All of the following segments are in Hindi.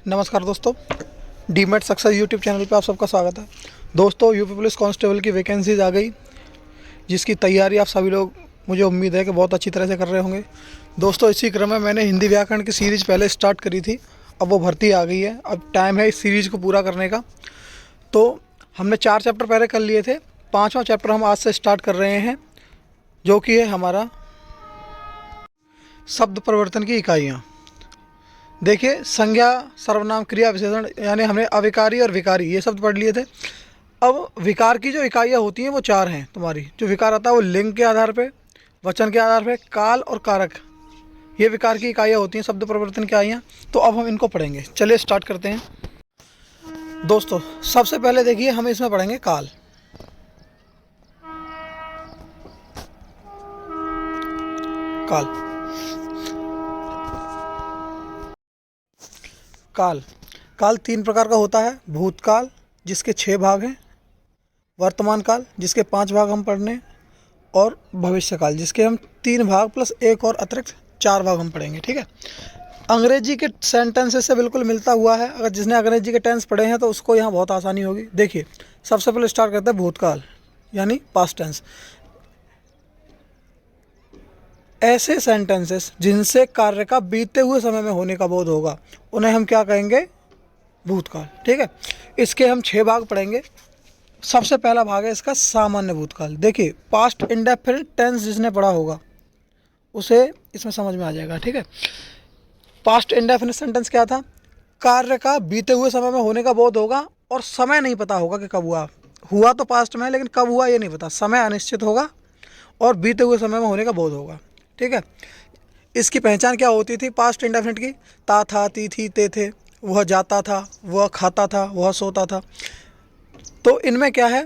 नमस्कार दोस्तों, डीमेट सक्सेस यूट्यूब चैनल पे आप सबका स्वागत है। दोस्तों, यूपी पुलिस कांस्टेबल की वैकेंसीज आ गई, जिसकी तैयारी आप सभी लोग, मुझे उम्मीद है कि बहुत अच्छी तरह से कर रहे होंगे। दोस्तों, इसी क्रम में मैंने हिंदी व्याकरण की सीरीज़ पहले स्टार्ट करी थी, अब वो भर्ती आ गई है। अब टाइम है इस सीरीज़ को पूरा करने का। तो हमने 4 चैप्टर पहले कर लिए थे, 5वां चैप्टर हम आज से स्टार्ट कर रहे हैं, जो कि है हमारा शब्द परिवर्तन की इकाइयाँ। देखिए, संज्ञा, सर्वनाम, क्रिया, विशेषण, यानी हमने अविकारी और विकारी ये शब्द पढ़ लिए थे। अब विकार की जो इकाइयाँ होती हैं वो 4 हैं तुम्हारी। जो विकार आता है वो लिंग के आधार पे, वचन के आधार पे, काल और कारक, ये विकार की इकाइयाँ होती हैं, शब्द परिवर्तन की इकाइयाँ। तो अब हम इनको पढ़ेंगे। चलिए स्टार्ट करते हैं। दोस्तों, सबसे पहले देखिए, हम इसमें पढ़ेंगे काल। काल काल काल 3 प्रकार का होता है। भूतकाल, जिसके 6 भाग हैं, वर्तमान काल, जिसके 5 भाग हम पढ़ने, और भविष्यकाल, जिसके हम 3 भाग प्लस एक और अतिरिक्त 4 भाग हम पढ़ेंगे। ठीक है। अंग्रेजी के सेंटेंसेस से बिल्कुल मिलता हुआ है। अगर जिसने अंग्रेजी के टेंस पढ़े हैं तो उसको यहाँ बहुत आसानी होगी। देखिए, सबसे पहले स्टार्ट करते हैं भूतकाल, यानी पास्ट टेंस। ऐसे सेंटेंसेस जिनसे कार्य का बीते हुए समय में होने का बोध होगा, उन्हें हम क्या कहेंगे? भूतकाल। ठीक है। इसके हम 6 भाग पढ़ेंगे। सबसे पहला भाग है इसका सामान्य भूतकाल। देखिए, पास्ट इंडेफिनिट टेंस जिसने पढ़ा होगा उसे इसमें समझ में आ जाएगा। ठीक है। पास्ट इंडेफिनिट सेंटेंस क्या था? कार्य का बीते हुए समय में होने का बोध होगा और समय नहीं पता होगा कि कब हुआ तो पास्ट में, लेकिन कब हुआ ये नहीं पता। समय अनिश्चित होगा और बीते हुए समय में होने का बोध होगा। ठीक है। इसकी पहचान क्या होती थी पास्ट इंडेफिनिट की? ता था, ती थी, ते थे, वह जाता था, वह खाता था, वह सोता था। तो इनमें क्या है?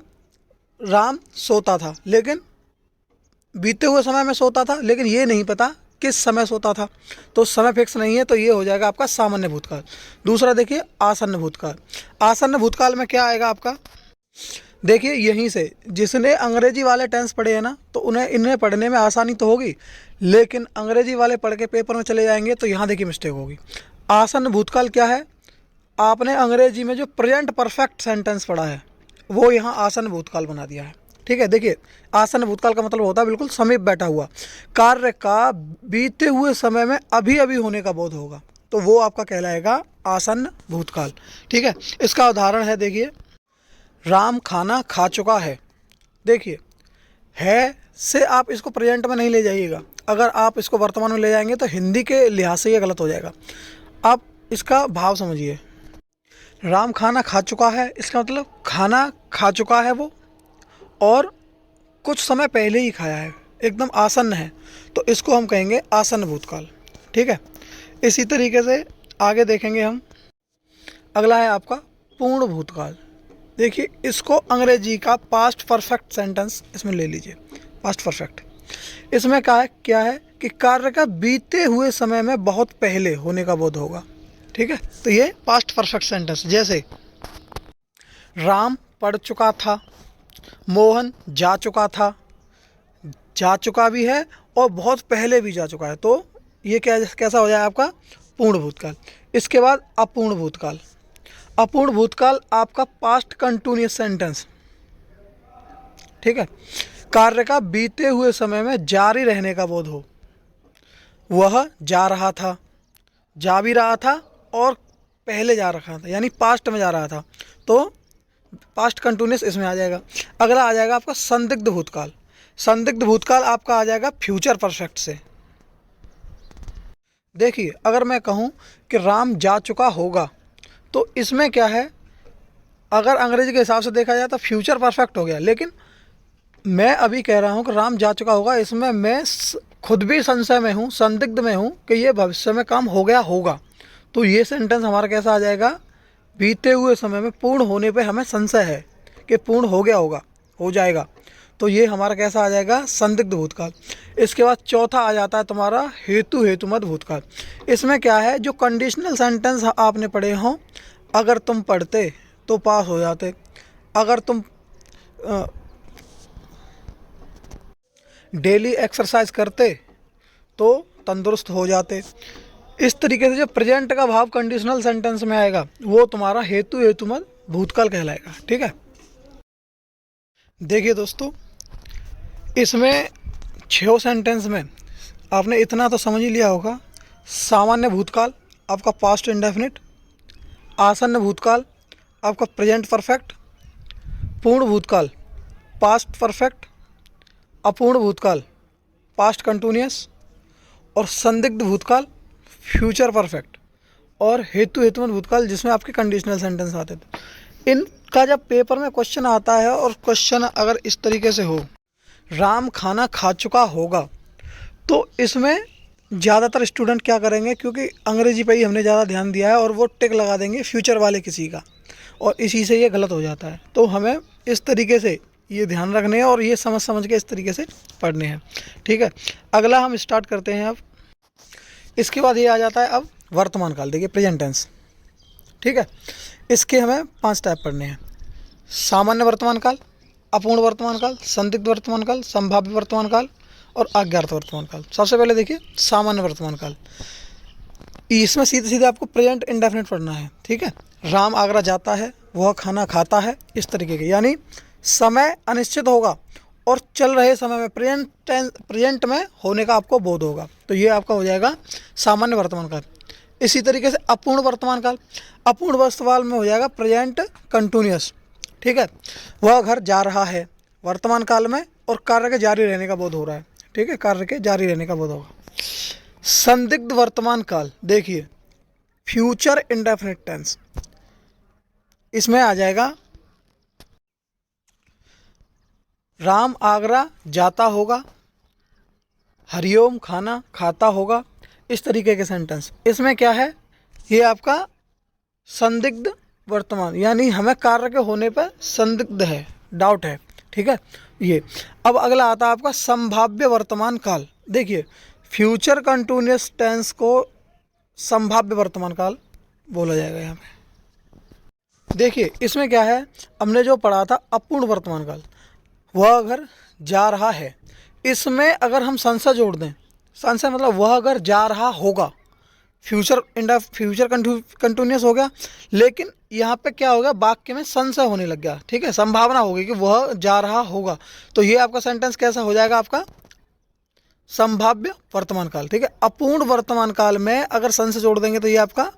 राम सोता था, लेकिन बीते हुए समय में सोता था, लेकिन ये नहीं पता किस समय सोता था, तो समय फिक्स नहीं है। तो ये हो जाएगा आपका सामान्य भूतकाल। दूसरा देखिए, आसन्न भूतकाल। आसन्न भूतकाल में क्या आएगा आपका? देखिए, यहीं से जिसने अंग्रेजी वाले टेंस पढ़े हैं ना, तो उन्हें इन्हें पढ़ने में आसानी तो होगी, लेकिन अंग्रेजी वाले पढ़ के पेपर में चले जाएंगे तो यहाँ देखिए मिस्टेक होगी। आसन्न भूतकाल क्या है? आपने अंग्रेजी में जो प्रेजेंट परफेक्ट सेंटेंस पढ़ा है वो यहाँ आसन्न भूतकाल बना दिया है। ठीक है। देखिए, आसन्न भूतकाल का मतलब होता है बिल्कुल समीप बैठा हुआ, कार्य का बीते हुए समय में अभी अभी होने का बोध होगा, तो वो आपका कहलाएगा आसन्न भूतकाल। ठीक है। इसका उदाहरण है, देखिए, राम खाना खा चुका है। देखिए, है से आप इसको प्रेजेंट में नहीं ले जाइएगा। अगर आप इसको वर्तमान में ले जाएंगे तो हिंदी के लिहाज से ये गलत हो जाएगा। आप इसका भाव समझिए। राम खाना खा चुका है, इसका मतलब खाना खा चुका है वो, और कुछ समय पहले ही खाया है, एकदम आसन्न है, तो इसको हम कहेंगे आसन्न भूतकाल। ठीक है। इसी तरीके से आगे देखेंगे हम। अगला है आपका पूर्ण भूतकाल। देखिए, इसको अंग्रेजी का पास्ट परफेक्ट सेंटेंस इसमें ले लीजिए। पास्ट परफेक्ट इसमें क्या है कि कार्य का बीते हुए समय में बहुत पहले होने का बोध होगा। ठीक है। तो ये पास्ट परफेक्ट सेंटेंस, जैसे राम पढ़ चुका था, मोहन जा चुका था, जा चुका भी है और बहुत पहले भी जा चुका है, तो ये कैसा हो जाए आपका? पूर्ण भूतकाल। इसके बाद अपूर्ण भूतकाल। अपूर्ण भूतकाल आपका पास्ट कंटिन्यूअस सेंटेंस। ठीक है। कार्य का बीते हुए समय में जारी रहने का बोध हो। वह जा रहा था, जा भी रहा था और पहले जा रखा था, यानी पास्ट में जा रहा था, तो पास्ट कंटिन्यूअस इसमें आ जाएगा। अगला आ जाएगा आपका संदिग्ध भूतकाल। संदिग्ध भूतकाल आपका आ जाएगा फ्यूचर परफेक्ट से। देखिए, अगर मैं कहूँ कि राम जा चुका होगा, तो इसमें क्या है? अगर अंग्रेजी के हिसाब से देखा जाए तो फ्यूचर परफेक्ट हो गया, लेकिन मैं अभी कह रहा हूँ कि राम जा चुका होगा, इसमें मैं खुद भी संशय में हूँ, संदिग्ध में हूँ कि ये भविष्य में काम हो गया होगा, तो ये सेंटेंस हमारा कैसा आ जाएगा? बीते हुए समय में पूर्ण होने पे हमें संशय है कि पूर्ण हो गया होगा, हो जाएगा, तो ये हमारा कैसा आ जाएगा? संदिग्ध भूतकाल। इसके बाद चौथा आ जाता है तुम्हारा हेतुमत भूतकाल। इसमें क्या है? जो कंडीशनल सेंटेंस आपने पढ़े हों, अगर तुम पढ़ते तो पास हो जाते, अगर तुम डेली एक्सरसाइज करते तो तंदुरुस्त हो जाते, इस तरीके से जो प्रेजेंट का भाव कंडीशनल सेंटेंस में आएगा वो तुम्हारा हेतु हेतुमत भूतकाल कहलाएगा। ठीक है, देखिए दोस्तों, इसमें 6 सेंटेंस में आपने इतना तो समझ ही लिया होगा। सामान्य भूतकाल आपका पास्ट इंडेफिनिट, आसन्न भूतकाल आपका प्रेजेंट परफेक्ट, पूर्ण भूतकाल पास्ट परफेक्ट, अपूर्ण भूतकाल पास्ट कंटिन्यूअस, और संदिग्ध भूतकाल फ्यूचर परफेक्ट, और हेतु हेतुमत भूतकाल जिसमें आपके कंडीशनल सेंटेंस आते थे। इनका जब पेपर में क्वेश्चन आता है और क्वेश्चन अगर इस तरीके से हो, राम खाना खा चुका होगा, तो इसमें ज़्यादातर स्टूडेंट क्या करेंगे, क्योंकि अंग्रेजी पे ही हमने ज़्यादा ध्यान दिया है, और वो टिक लगा देंगे फ्यूचर वाले किसी का, और इसी से ये गलत हो जाता है। तो हमें इस तरीके से ये ध्यान रखने हैं और ये समझ समझ के इस तरीके से पढ़ने हैं। ठीक है, अगला हम स्टार्ट करते हैं अब। इसके बाद ये आ जाता है अब वर्तमान काल। देखिए प्रेजेंट टेंस, ठीक है, इसके हमें 5 टाइप पढ़ने हैं। सामान्य वर्तमान काल, अपूर्ण वर्तमान काल, संदिग्ध वर्तमान काल, संभाव्य वर्तमान काल और अज्ञात वर्तमान काल। सबसे पहले देखिए सामान्य वर्तमान काल। इसमें सीधे सीधे आपको प्रेजेंट इंडेफिनिट पढ़ना है। ठीक है, राम आगरा जाता है, वह खाना खाता है, इस तरीके के, यानी समय अनिश्चित होगा और चल रहे समय में प्रेजेंट में होने का आपको बोध होगा, तो ये आपका हो जाएगा सामान्य वर्तमान काल। इसी तरीके से अपूर्ण वर्तमान काल, अपूर्ण वर्तमान में हो जाएगा प्रेजेंट कंटिन्यूअस। ठीक है, वह घर जा रहा है वर्तमान काल में और कार्य के जारी रहने का बोध हो रहा है। ठीक है, कार्य के जारी रहने का बोध होगा। संदिग्ध वर्तमान काल, देखिए फ्यूचर इंडेफिनिट टेंस, इसमें आ जाएगा राम आगरा जाता होगा, हरिओम खाना खाता होगा, इस तरीके के सेंटेंस। इसमें क्या है, ये आपका संदिग्ध वर्तमान, यानी हमें कार्य के होने पर संदिग्ध है, डाउट है। ठीक है, ये अब अगला आता है आपका संभाव्य वर्तमान काल। देखिए फ्यूचर कंटिन्यूअस टेंस को संभाव्य वर्तमान काल बोला जाएगा यहाँ पे। देखिए इसमें क्या है, हमने जो पढ़ा था अपूर्ण वर्तमान काल, वह अगर जा रहा है, इसमें अगर हम संशय जोड़ दें, संशय मतलब वह अगर जा रहा होगा, फ्यूचर कंटिन्यूअस हो गया, लेकिन यहाँ पे क्या हो गया, वाक्य में संशय होने लग गया। ठीक है, संभावना होगी कि वह जा रहा होगा, तो ये आपका सेंटेंस कैसा हो जाएगा, आपका संभाव्य वर्तमान काल। ठीक है, अपूर्ण वर्तमान काल में अगर संशय जोड़ देंगे तो ये आपका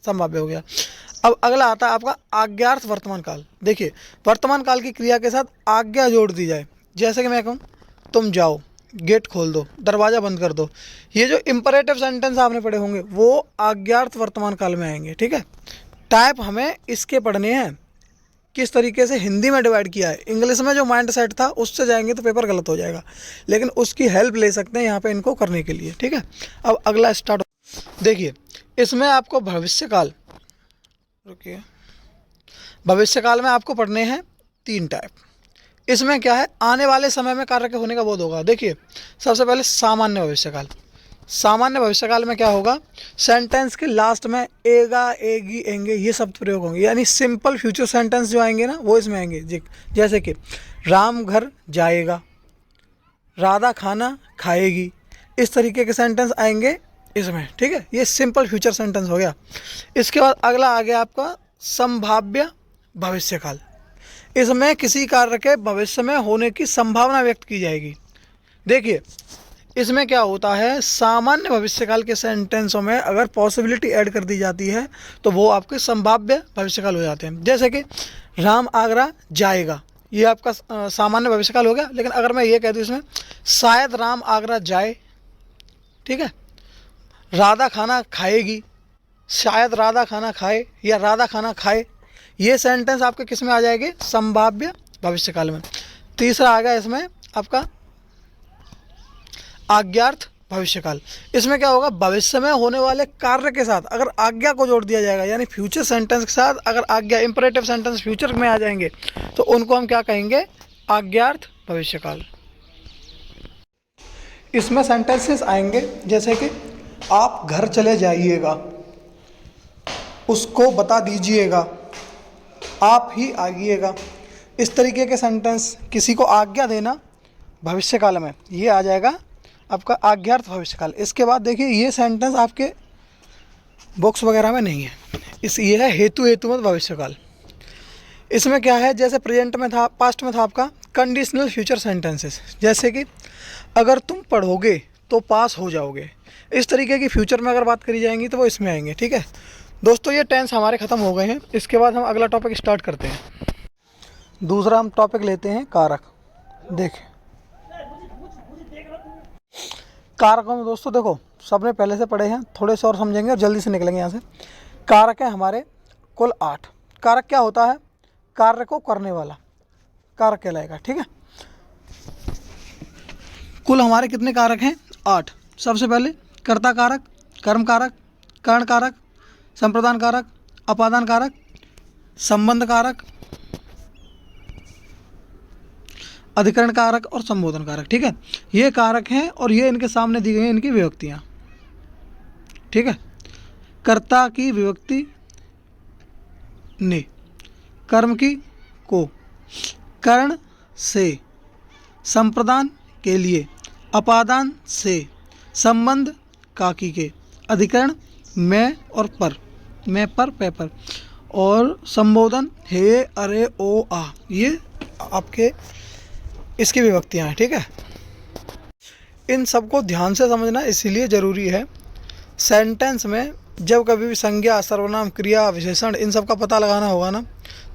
संभाव्य हो गया। अब अगला आता है आपका आज्ञार्थ वर्तमान काल। देखिए वर्तमान काल की क्रिया के साथ आज्ञा जोड़ दी जाए, जैसे कि मैं कहूँ तुम जाओ, गेट खोल दो, दरवाज़ा बंद कर दो, ये जो इम्परेटिव सेंटेंस आपने पढ़े होंगे वो आज्ञार्थ वर्तमान काल में आएंगे। ठीक है, टाइप हमें इसके पढ़ने हैं, किस तरीके से हिंदी में डिवाइड किया है। इंग्लिश में जो माइंड सेट था उससे जाएंगे तो पेपर गलत हो जाएगा, लेकिन उसकी हेल्प ले सकते हैं यहाँ पे इनको करने के लिए। ठीक है, अब अगला स्टार्ट। देखिए इसमें आपको भविष्यकाल, रुकिए, भविष्यकाल में आपको पढ़ने हैं 3 टाइप। इसमें क्या है, आने वाले समय में कार्य के होने का बोध होगा। देखिए सबसे पहले सामान्य भविष्यकाल। सामान्य भविष्यकाल में क्या होगा, सेंटेंस के लास्ट में एगा, एगी, एंगे ये शब्द प्रयोग होंगे, यानी सिंपल फ्यूचर सेंटेंस जो आएंगे ना वो इसमें आएंगे। जैसे कि राम घर जाएगा, राधा खाना खाएगी, इस तरीके के सेंटेंस आएंगे इसमें। ठीक है, ये सिंपल फ्यूचर सेंटेंस हो गया। इसके बाद अगला आ गया आपका संभाव्य भविष्यकाल। इसमें किसी कार्य के भविष्य में होने की संभावना व्यक्त की जाएगी। देखिए इसमें क्या होता है, सामान्य भविष्यकाल के सेंटेंसों में अगर पॉसिबिलिटी ऐड कर दी जाती है तो वो आपके संभाव्य भविष्यकाल हो जाते हैं। जैसे कि राम आगरा जाएगा, ये आपका सामान्य भविष्यकाल हो गया। लेकिन अगर मैं ये कह दूँ इसमें शायद राम आगरा जाए, ठीक है, राधा खाना खाएगी, शायद राधा खाना खाए या राधा खाना खाए, ये सेंटेंस आपके किस में आ जाएंगे, संभाव्य भविष्यकाल में। तीसरा आ गया इसमें आपका आज्ञार्थ भविष्यकाल। इसमें क्या होगा, भविष्य में होने वाले कार्य के साथ अगर आज्ञा को जोड़ दिया जाएगा, यानी फ्यूचर सेंटेंस के साथ अगर आज्ञा, इंपरेटिव सेंटेंस फ्यूचर में आ जाएंगे तो उनको हम क्या कहेंगे, आज्ञार्थ भविष्यकाल। इसमें सेंटेंसेस आएंगे जैसे कि आप घर चले जाइएगा, उसको बता दीजिएगा, आप ही आइएगा, इस तरीके के सेंटेंस, किसी को आज्ञा देना भविष्यकाल में, ये आ जाएगा आपका आज्ञार्थ भविष्यकाल। इसके बाद देखिए ये सेंटेंस आपके बॉक्स वगैरह में नहीं है। ये है हेतु हेतुमत भविष्यकाल। इसमें क्या है, जैसे प्रेजेंट में था, पास्ट में था आपका कंडीशनल फ्यूचर सेंटेंसेस, जैसे कि अगर तुम पढ़ोगे तो पास हो जाओगे, इस तरीके की फ्यूचर में अगर बात करी जाएंगी तो वो इसमें आएंगे। ठीक है दोस्तों, ये टेंस हमारे ख़त्म हो गए हैं। इसके बाद हम अगला टॉपिक स्टार्ट करते हैं। दूसरा हम टॉपिक लेते हैं कारक। देखें कारकों में दोस्तों देखो, सबने पहले से पढ़े हैं, थोड़े से और समझेंगे और जल्दी से निकलेंगे यहाँ से। कारक है हमारे कुल 8। कारक क्या होता है, कार्य को करने वाला कारक कहलाएगा। ठीक है, कुल हमारे कितने कारक हैं, 8। सबसे पहले कर्ता कारक, कर्म कारक, कर्ण कारक, संप्रदान कारक, अपादान कारक, संबंध कारक, अधिकरण कारक और संबोधन कारक। ठीक है, ये कारक हैं और ये इनके सामने दी गई हैं इनकी विभक्तियाँ। ठीक है, कर्ता की विभक्ति ने, कर्म की को, कर्ण से, संप्रदान के लिए, अपादान से, संबंध काकी के, अधिकरण मैं और पर, मैं पर पे पर, और संबोधन हे अरे ओ आ, ये आपके इसकी विभक्तियाँ हैं। ठीक है, इन सबको ध्यान से समझना इसीलिए ज़रूरी है। सेंटेंस में जब कभी भी संज्ञा, सर्वनाम, क्रिया, विशेषण, इन सब का पता लगाना होगा ना,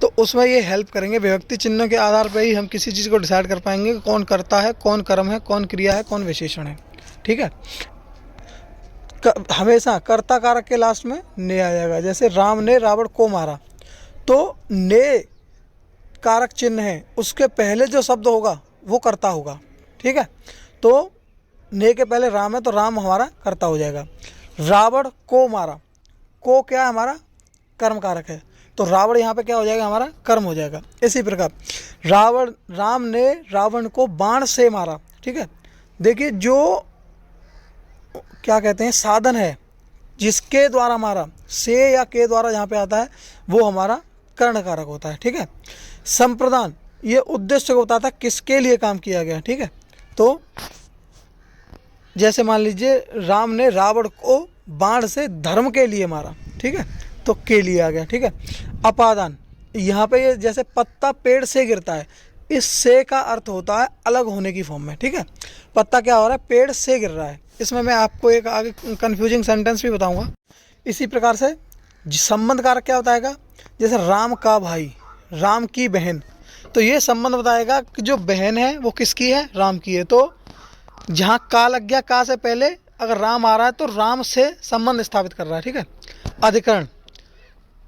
तो उसमें ये हेल्प करेंगे। विभक्ति चिन्हों के आधार पर ही हम किसी चीज़ को डिसाइड कर पाएंगे कि कौन कर्ता है, कौन कर्म है, कौन क्रिया है, कौन विशेषण है। ठीक है, हमेशा कर्ता कारक के लास्ट में ने आ जाएगा। जैसे राम ने रावण को मारा, तो ने कारक चिन्ह है, उसके पहले जो शब्द होगा वो कर्ता होगा। ठीक है, तो ने के पहले राम है तो राम हमारा कर्ता हो जाएगा। रावण को मारा, को क्या है हमारा कर्म कारक है, तो रावण यहाँ पे क्या हो जाएगा, हमारा कर्म हो जाएगा। इसी प्रकार राम ने रावण को बाण से मारा। ठीक है, देखिए जो क्या कहते हैं साधन है जिसके द्वारा मारा, से या के द्वारा जहाँ पे आता है वो हमारा कर्ण कारक होता है। ठीक है, संप्रदान ये उद्देश्य को बताता है किसके लिए काम किया गया। ठीक है, तो जैसे मान लीजिए राम ने रावण को बाण से धर्म के लिए मारा। ठीक है, तो के लिए आ गया। ठीक है, अपादान यहाँ पे ये जैसे पत्ता पेड़ से गिरता है, इस से का अर्थ होता है अलग होने की फॉर्म में। ठीक है, पत्ता क्या हो रहा है, पेड़ से गिर रहा है। इसमें मैं आपको एक आगे कन्फ्यूजिंग सेंटेंस भी बताऊंगा। इसी प्रकार से संबंध कारक क्या बताएगा, जैसे राम का भाई, राम की बहन, तो ये संबंध बताएगा कि जो बहन है वो किसकी है, राम की है। तो जहाँ का लग गया, का से पहले अगर राम आ रहा है तो राम से संबंध स्थापित कर रहा है। ठीक है, अधिकरण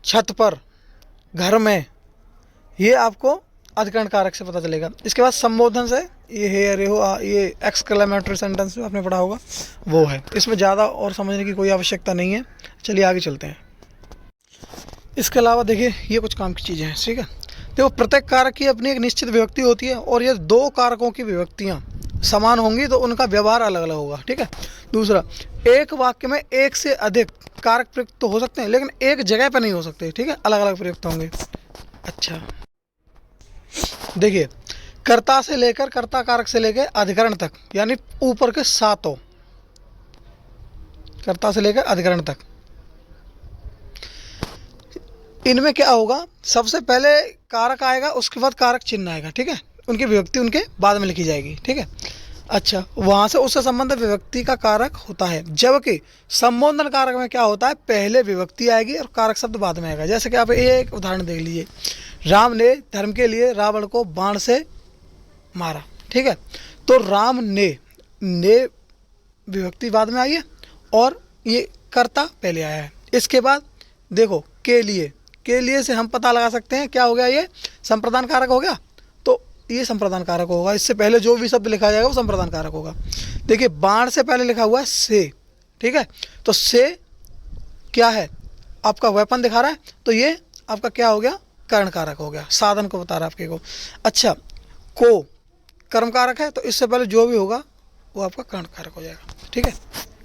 छत पर, घर में, ये आपको अधिकरण कारक से पता चलेगा। इसके बाद संबोधन से ये है अरे हो आ, ये एक्सक्लेमेटरी सेंटेंस जो आपने पढ़ा होगा वो है। इसमें ज़्यादा और समझने की कोई आवश्यकता नहीं है। चलिए आगे चलते हैं। इसके अलावा देखिए ये कुछ काम की चीज़ें हैं। ठीक है, देखो प्रत्येक कारक की अपनी एक निश्चित विभक्ति होती है और ये दो कारकों की विभक्तियाँ समान होंगी तो उनका व्यवहार अलग अलग होगा। ठीक है, दूसरा एक वाक्य में एक से अधिक कारक प्रयुक्त तो हो सकते हैं लेकिन एक जगह पर नहीं हो सकते। ठीक है, अलग अलग प्रयुक्त होंगे। अच्छा देखिए, कर्ता से लेकर, कर्ता कारक से लेकर अधिकरण तक, यानी ऊपर के सातों, कर्ता से लेकर अधिकरण तक, इनमें क्या होगा, सबसे पहले कारक आएगा, उसके बाद कारक चिन्ह आएगा। ठीक है, उनकी विभक्ति उनके बाद में लिखी जाएगी। ठीक है, अच्छा वहाँ से उससे संबंधित विभक्ति का कारक होता है। जबकि संबोधन कारक में क्या होता है, पहले विभक्ति आएगी और कारक शब्द बाद में आएगा। जैसे कि आप एक उदाहरण देख लीजिए, राम ने धर्म के लिए रावण को बाण से मारा। ठीक है, तो राम ने विभक्ति बाद में आई है और ये कर्ता पहले आया है। इसके बाद देखो के लिए से हम पता लगा सकते हैं क्या हो गया, ये संप्रदान कारक हो गया, तो ये संप्रदान कारक होगा। इससे पहले जो भी शब्द लिखा जाएगा वो संप्रदान कारक होगा। देखिए बाण से पहले लिखा हुआ है से। ठीक है, तो से क्या है, आपका वेपन दिखा रहा है, तो ये आपका क्या हो गया, कर्ण कारक हो गया, साधन को बता रहा है आपके को। अच्छा को कर्म कारक है, तो इससे पहले जो भी होगा वो आपका कर्ण कारक हो जाएगा। ठीक है,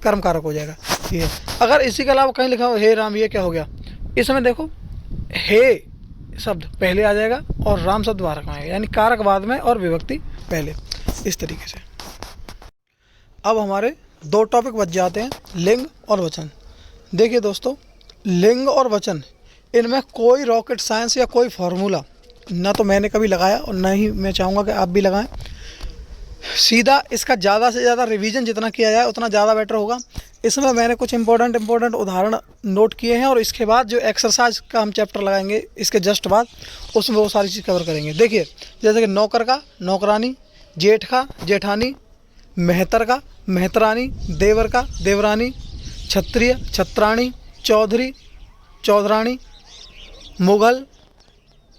कर्म कारक हो जाएगा ये। अगर इसी के अलावा कहीं लिखा हो हे राम, ये क्या हो गया, इसमें देखो हे शब्द पहले आ जाएगा और राम शब्द बाद में आएगा, यानी कारक बाद में और विभक्ति पहले, इस तरीके से। अब हमारे दो टॉपिक बच जाते हैं, लिंग और वचन। देखिए दोस्तों, लिंग और वचन, इनमें कोई रॉकेट साइंस या कोई फार्मूला ना तो मैंने कभी लगाया और ना ही मैं चाहूँगा कि आप भी लगाएं। सीधा इसका ज़्यादा से ज़्यादा रिवीजन जितना किया जाए उतना ज़्यादा बेटर होगा। इसमें मैंने कुछ इंपॉर्टेंट उदाहरण नोट किए हैं और इसके बाद जो एक्सरसाइज का हम चैप्टर लगाएंगे इसके जस्ट बाद, उसमें वो सारी चीज़ कवर करेंगे। देखिए, जैसे कि नौकर का नौकरानी, जेठ का जेठानी, मेहतर का मेहतरानी, देवर का देवरानी, क्षत्रिय छत्राणी, चौधरी चौधरानी, मुगल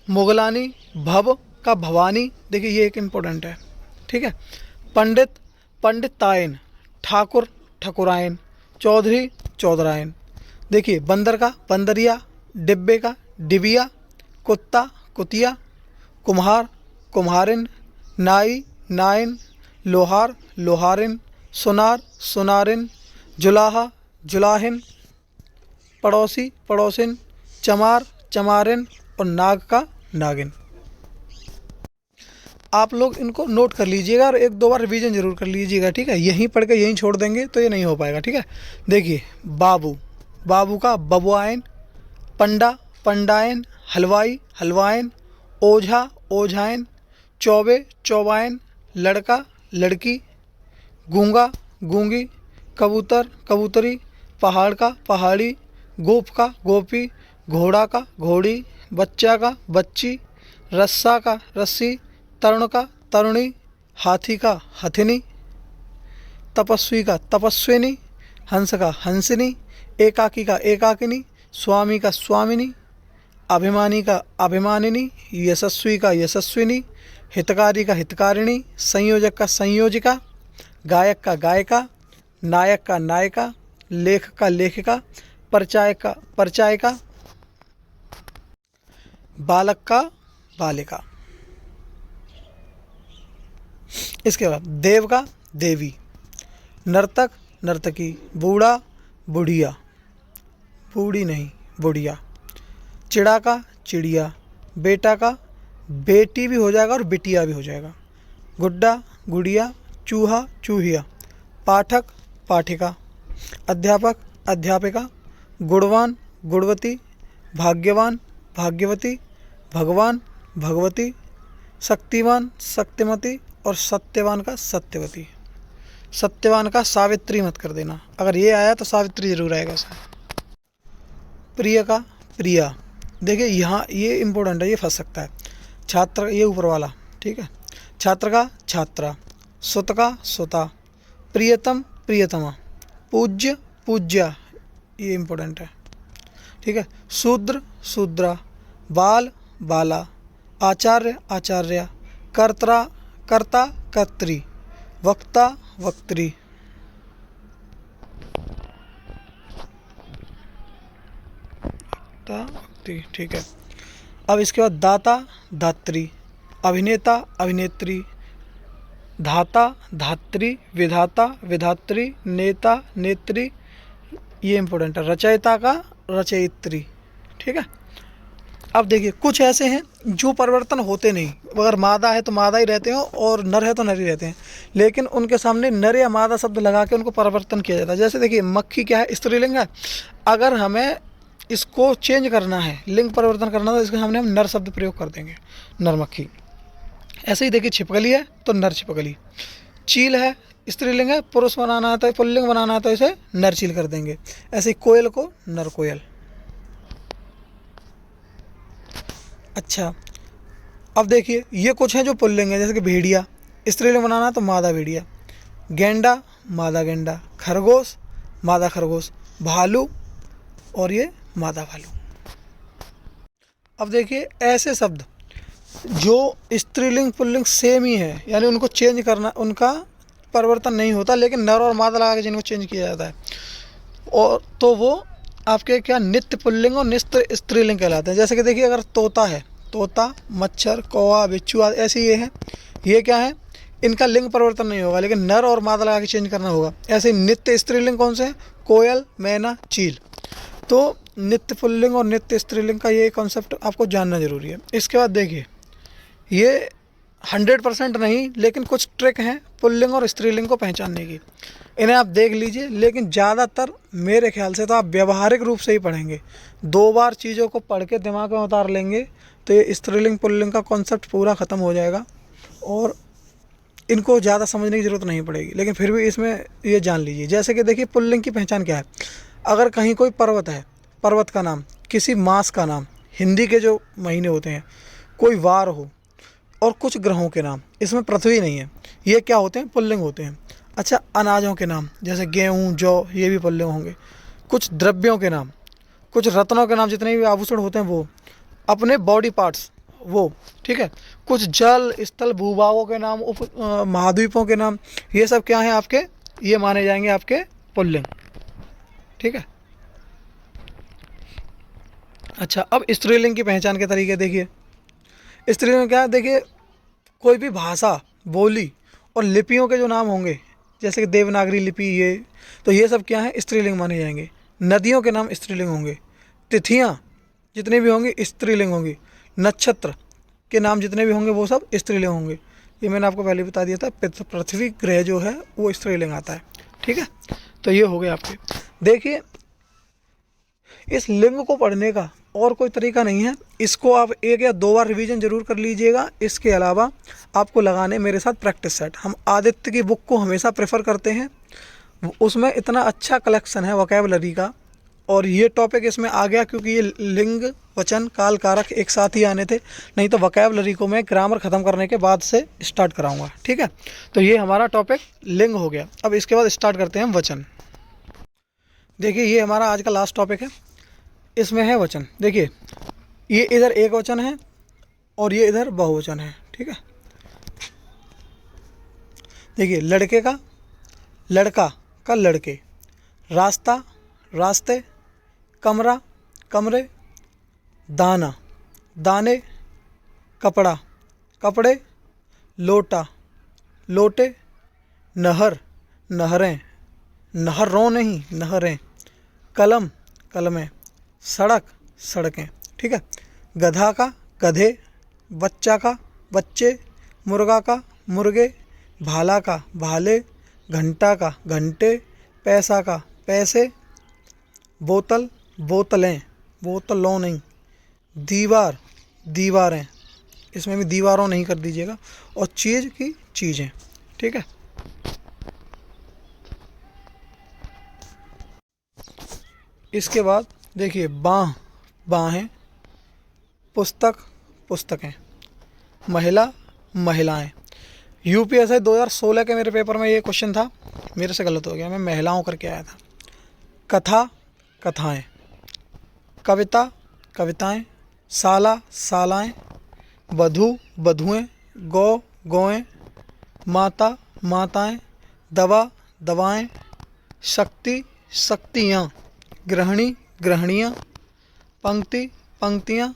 मुगलानी, भव का भवानी। देखिए ये एक इम्पोर्टेंट है, ठीक है। पंडित पंडितायन, ठाकुर ठकुरायन, चौधरी चौधरायन। देखिए बंदर का बंदरिया, डिब्बे का डिबिया, कुत्ता कुतिया, कुम्हार कुम्हारिन, नाई नाइन, लोहार लोहारिन, सुनार सुनारिन, जुलाहा जुलाहिन, पड़ोसी पड़ोसिन, चमार चमारिन और नाग का नागिन। आप लोग इनको नोट कर लीजिएगा और एक दो बार रिवीजन जरूर कर लीजिएगा, ठीक है। यहीं पढ़ के यहीं छोड़ देंगे तो ये नहीं हो पाएगा, ठीक है। देखिए बाबू, बाबू का बबुआयन, पंडा पंडायन, हलवाई हलवायन, ओझा ओझायन, चौबे चौबायन, लड़का लड़की, गूंगा गूंगी, कबूतर कबूतरी, पहाड़ का पहाड़ी, गोप का गोपी, घोड़ा का घोड़ी, बच्चा का बच्ची, रस्सा का रस्सी, तरुण का तरुणी, हाथी का हथिनी, तपस्वी का तपस्विनी, हंस का हंसिनी, एकाकी का एकाकिनी, स्वामी का स्वामिनी, अभिमानी का अभिमानिनी, यशस्वी का यशस्विनी, हितकारी का हितकारिणी, संयोजक का संयोजिका, गायक का गायिका, नायक का नायिका, लेखक का लेखिका, परिचायक का परिचायिका, बालक का बालिका। इसके बाद देव का देवी, नर्तक नर्तकी, बूढ़ा बुढ़िया, बूढ़ी नहीं बुढ़िया, चिड़ा का चिड़िया, बेटा का बेटी भी हो जाएगा और बिटिया भी हो जाएगा, गुड्डा गुड़िया, चूहा चूहिया, पाठक पाठिका, अध्यापक अध्यापिका, गुणवान गुणवती, भाग्यवान भाग्यवती, भगवान भगवती, शक्तिमान शक्तिमती और सत्यवान का सत्यवती। सत्यवान का सावित्री मत कर देना, अगर ये आया तो सावित्री जरूर आएगा सर। प्रिय का प्रिया, देखिए यहाँ ये इम्पोर्टेंट है, ये फंस सकता है। छात्र ये ऊपर वाला, ठीक है। छात्र का छात्रा, सुत का सुता, प्रियतम प्रियतमा, पूज्य पूज्या, ये इम्पोर्टेंट है, ठीक है। शूद्र शूद्रा, बाल बाला, आचार्य आचार्या, कर्ता कर्ता कर्त्री, वक्ता वक्त्री। ठीक है। अब इसके बाद दाता दात्री, अभिनेता अभिनेत्री, धाता धात्री, विधाता विधात्री, नेता नेत्री, ये इम्पोर्टेंट है। रचयिता का रचयित्री, ठीक है। अब देखिए कुछ ऐसे हैं जो परिवर्तन होते नहीं, अगर मादा है तो मादा ही रहते हैं और नर है तो नर ही रहते हैं, लेकिन उनके सामने नर या मादा शब्द लगा के उनको परिवर्तन किया जाता है। जैसे देखिए मक्खी क्या है, स्त्रीलिंग है, अगर हमें इसको चेंज करना है, लिंग परिवर्तन करना है तो इसके सामने हम नर शब्द प्रयोग कर देंगे, नर मक्खी। ऐसे ही देखिए छिपकली है तो नर छिपकली, चील है स्त्रीलिंग है, पुरुष बनाना है तो पुल्लिंग बनाना है तो इसे नर चील कर देंगे। ऐसे ही कोयल को नर कोयल। अच्छा अब देखिए ये कुछ हैं जो पुल्लिंग है, जैसे कि भेड़िया, स्त्रीलिंग बनाना है तो मादा भेड़िया, गेंडा मादा गेंडा, खरगोश मादा खरगोश, भालू और ये मादा भालू। अब देखिए ऐसे शब्द जो स्त्रीलिंग पुल्लिंग सेम ही है, यानी उनको चेंज करना, उनका परिवर्तन नहीं होता, लेकिन नर और मादा लगा के जिनको चेंज किया जाता है और तो वो आपके क्या नित्य पुल्लिंग और नित्य स्त्रीलिंग कहलाते हैं। जैसे कि देखिए अगर तोता है, तोता, मच्छर, कौवा, बिच्छू आदि ऐसे ये हैं, ये क्या है, इनका लिंग परिवर्तन नहीं होगा, लेकिन नर और मादा लगा के चेंज करना होगा। ऐसे नित्य स्त्रीलिंग कौन से हैं, कोयल, मैना, चील। तो नित्य पुल्लिंग और नित्य स्त्रीलिंग का ये कॉन्सेप्ट आपको जानना जरूरी है। इसके बाद देखिए ये 100% नहीं, लेकिन कुछ ट्रिक हैं पुल्लिंग और स्त्रीलिंग को पहचानने की, इन्हें आप देख लीजिए। लेकिन ज़्यादातर मेरे ख्याल से तो आप व्यवहारिक रूप से ही पढ़ेंगे, 2 बार चीज़ों को पढ़ के दिमाग में उतार लेंगे तो ये स्त्रीलिंग पुल्लिंग का कॉन्सेप्ट पूरा ख़त्म हो जाएगा और इनको ज़्यादा समझने की ज़रूरत नहीं पड़ेगी। लेकिन फिर भी इसमें ये जान लीजिए, जैसे कि देखिए पुल्लिंग की पहचान क्या है। अगर कहीं कोई पर्वत है, पर्वत का नाम, किसी मास का नाम, हिंदी के जो महीने होते हैं, कोई वार हो और कुछ ग्रहों के नाम, इसमें पृथ्वी नहीं है, ये क्या होते हैं? पुल्लिंग होते हैं। अच्छा, अनाजों के नाम जैसे गेहूँ, जौ, ये भी पुल्लिंग होंगे। कुछ द्रव्यों के नाम, कुछ रत्नों के नाम, जितने भी आभूषण होते हैं वो, अपने बॉडी पार्ट्स वो, ठीक है। कुछ जल स्थल भूभागों के नाम, उप महाद्वीपों के नाम, ये सब क्या हैं आपके? ये माने जाएंगे आपके पुल्लिंग, ठीक है। अच्छा, अब स्त्रीलिंग की पहचान के तरीके देखिए। स्त्रीलिंग क्या है? देखिए, कोई भी भाषा, बोली और लिपियों के जो नाम होंगे, जैसे कि देवनागरी लिपि, ये तो ये सब क्या है? स्त्रीलिंग माने जाएंगे। नदियों के नाम स्त्रीलिंग होंगे। तिथियाँ जितनी भी होंगी स्त्रीलिंग होंगी। नक्षत्र के नाम जितने भी होंगे वो सब स्त्रीलिंग होंगे। ये मैंने आपको पहले बता दिया था, पृथ्वी ग्रह जो है वो स्त्रीलिंग आता है, ठीक है। तो ये हो गए आपके। देखिए, इस लिंग को पढ़ने का और कोई तरीका नहीं है, इसको आप 1 या 2 बार रिवीजन जरूर कर लीजिएगा। इसके अलावा आपको लगाने मेरे साथ प्रैक्टिस सेट। हम आदित्य की बुक को हमेशा प्रेफर करते हैं, उसमें इतना अच्छा कलेक्शन है वोकैबुलरी का। और ये टॉपिक इसमें आ गया क्योंकि ये लिंग, वचन, काल, कारक एक साथ ही आने थे, नहीं तो वोकैबुलरी को मैं ग्रामर ख़त्म करने के बाद से स्टार्ट कराऊंगा, ठीक है। तो ये हमारा टॉपिक लिंग हो गया। अब इसके बाद स्टार्ट करते हैं वचन। देखिए, ये हमारा आज का लास्ट टॉपिक है, इसमें है वचन। देखिए, ये इधर एक वचन है और ये इधर बहुवचन है, ठीक है। देखिए, लड़के का, लड़का का लड़के, रास्ता, रास्ते, कमरा, कमरे, दाना, दाने, कपड़ा, कपड़े, लोटा, लोटे, नहर, नहरें, नहरों नहीं नहरें, कलम, कलमें, सड़क, सड़कें, ठीक है। गधा का गधे, बच्चा का बच्चे, मुर्गा का मुर्गे, भाला का भाले, घंटा का घंटे, पैसा का पैसे, बोतल, बोतलें, बोतलों नहीं, दीवार, दीवारें, इसमें भी दीवारों नहीं कर दीजिएगा, और चीज़ की चीज़ें, ठीक है। इसके बाद देखिए, बाँह, बाहें, पुस्तक, पुस्तकें, महिला, महिलाएं। यूपीएससी 2016 के मेरे पेपर में ये क्वेश्चन था, मेरे से गलत हो गया, मैं महिलाओं करके आया था। कथा, कथाएं, कविता, कविताएं, साला, सालाएं, बधू, बधुएं, गौ, गौएं, माता, माताएं, दवा, दवाएं, शक्ति, शक्तियाँ, गृहिणी, गृहिणियाँ, पंक्ति, पंक्तियाँ,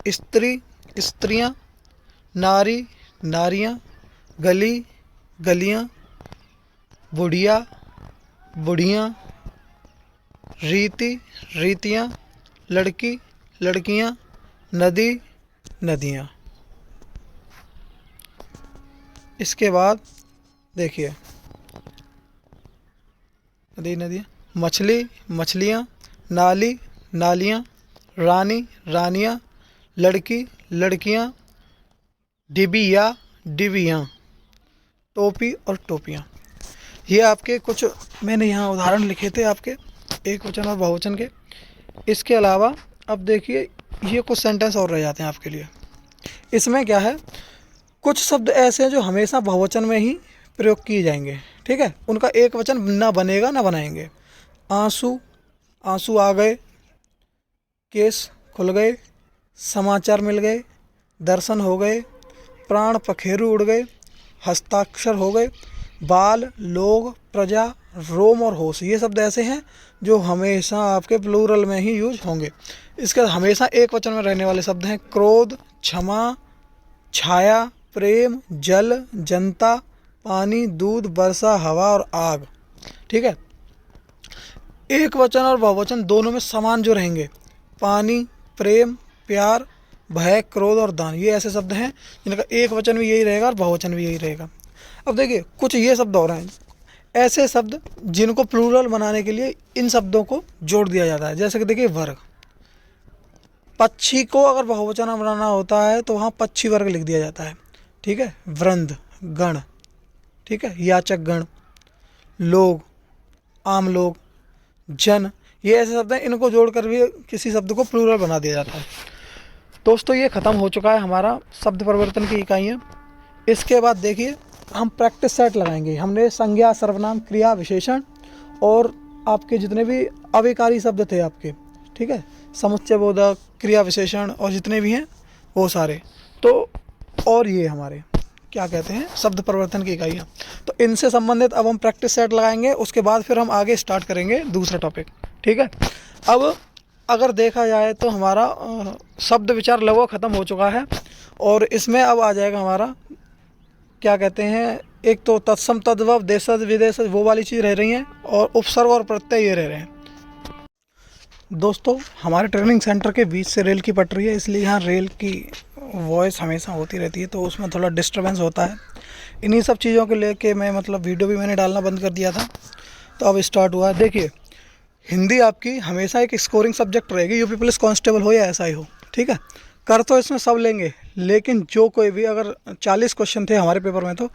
स्त्री, स्त्रियाँ, नारी, नारियाँ, गली, गलियाँ, बुढ़िया, बुढ़ियाँ, रीति, रीतियाँ, लड़की, लड़कियाँ, नदी, नदियाँ। इसके बाद देखिए, नदी, नदियाँ, मछली, मछलियाँ, नाली, नालियाँ, रानी, रानियाँ, लड़की, लड़कियाँ, डिबिया, डिबियाँ, टोपी और टोपियाँ। ये आपके कुछ मैंने यहाँ उदाहरण लिखे थे आपके एक वचन और बहुवचन के। इसके अलावा अब देखिए, ये कुछ सेंटेंस और रह जाते हैं आपके लिए। इसमें क्या है, कुछ शब्द ऐसे हैं जो हमेशा बहुवचन में ही प्रयोग किए जाएंगे, ठीक है। उनका एक वचन ना बनेगा ना बनाएंगे। आंसू, आंसू आ गए, केस खुल गए, समाचार मिल गए, दर्शन हो गए, प्राण पखेरु उड़ गए, हस्ताक्षर हो गए, बाल, लोग, प्रजा, रोम और होश। ये शब्द ऐसे हैं जो हमेशा आपके प्लूरल में ही यूज होंगे। इसके हमेशा एक वचन में रहने वाले शब्द हैं क्रोध, क्षमा, छाया, प्रेम, जल, जनता, पानी, दूध, वर्षा, हवा और आग, ठीक है। एक वचन और बहुवचन दोनों में समान जो रहेंगे, पानी, प्रेम, प्यार, भय, क्रोध और दान, ये ऐसे शब्द हैं जिनका एक वचन भी यही रहेगा और बहुवचन भी यही रहेगा। अब देखिए कुछ ये शब्द और हैं ऐसे शब्द जिनको प्लूरल बनाने के लिए इन शब्दों को जोड़ दिया जाता है। जैसे कि देखिए वर्ग, पक्षी को अगर बहुवचन बनाना होता है तो वहाँ पक्षी वर्ग लिख दिया जाता है, ठीक है। वृंद, गण, ठीक है, याचक गण, लोग, आम लोग, जन, ये ऐसे शब्द हैं, इनको जोड़कर भी किसी शब्द को प्लूरल बना दिया जाता है। दोस्तों ये ख़त्म हो चुका है हमारा शब्द परिवर्तन की इकाइयाँ। इसके बाद देखिए हम प्रैक्टिस सेट लगाएंगे। हमने संज्ञा, सर्वनाम, क्रिया, विशेषण और आपके जितने भी अविकारी शब्द थे आपके, ठीक है, समुच्चय बोधक, क्रिया विशेषण और जितने भी हैं वो सारे, तो और ये हमारे क्या कहते हैं शब्द परिवर्तन की इकाइयाँ। तो इनसे संबंधित अब हम प्रैक्टिस सेट लगाएंगे, उसके बाद फिर हम आगे स्टार्ट करेंगे दूसरा टॉपिक, ठीक है। अब अगर देखा जाए तो हमारा शब्द विचार लगभग ख़त्म हो चुका है और इसमें अब आ जाएगा हमारा क्या कहते हैं, एक तो तत्सम, तद्भव, देशज, विदेशज वो वाली चीज़ रह रही हैं और उपसर्ग और प्रत्यय ये रह रहे हैं। दोस्तों हमारे ट्रेनिंग सेंटर के बीच से रेल की पटरी है, इसलिए यहाँ रेल की वॉइस हमेशा होती रहती है, तो उसमें थोड़ा डिस्टर्बेंस होता है। इन्हीं सब चीज़ों को लेके मैं वीडियो भी मैंने डालना बंद कर दिया था, तो अब स्टार्ट हुआ है। देखिए हिंदी आपकी हमेशा एक स्कोरिंग सब्जेक्ट रहेगी, यूपी पुलिस कांस्टेबल हो या एसआई हो, ठीक है। कर तो इसमें सब लेंगे, लेकिन जो कोई भी अगर 40 क्वेश्चन थे हमारे पेपर में, तो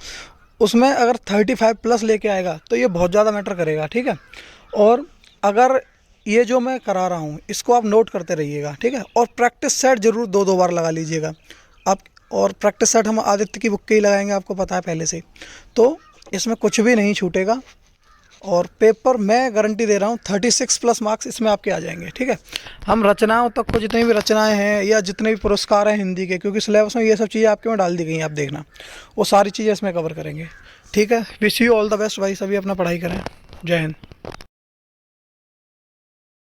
उसमें अगर 35 प्लस लेके आएगा तो ये बहुत ज़्यादा मैटर करेगा, ठीक है। और अगर ये जो मैं करा रहा हूँ इसको आप नोट करते रहिएगा, ठीक है। और प्रैक्टिस सेट ज़रूर 2-2 बार लगा लीजिएगा आप। और प्रैक्टिस सेट हम आदित्य की बुक के ही लगाएंगे, आपको पता है पहले से, तो इसमें कुछ भी नहीं छूटेगा। और पेपर मैं गारंटी दे रहा हूँ 36 प्लस मार्क्स इसमें आपके आ जाएंगे, ठीक है। हम रचनाओं तक को जितनी भी रचनाएं हैं या जितने भी पुरस्कार हैं हिंदी के, क्योंकि सिलेबस में ये सब चीज़ें आपके में डाल दी गई हैं, आप देखना वो सारी चीज़ें इसमें कवर करेंगे, ठीक है। Wish you all the best भाई, सभी अपना पढ़ाई करें। जय हिंद।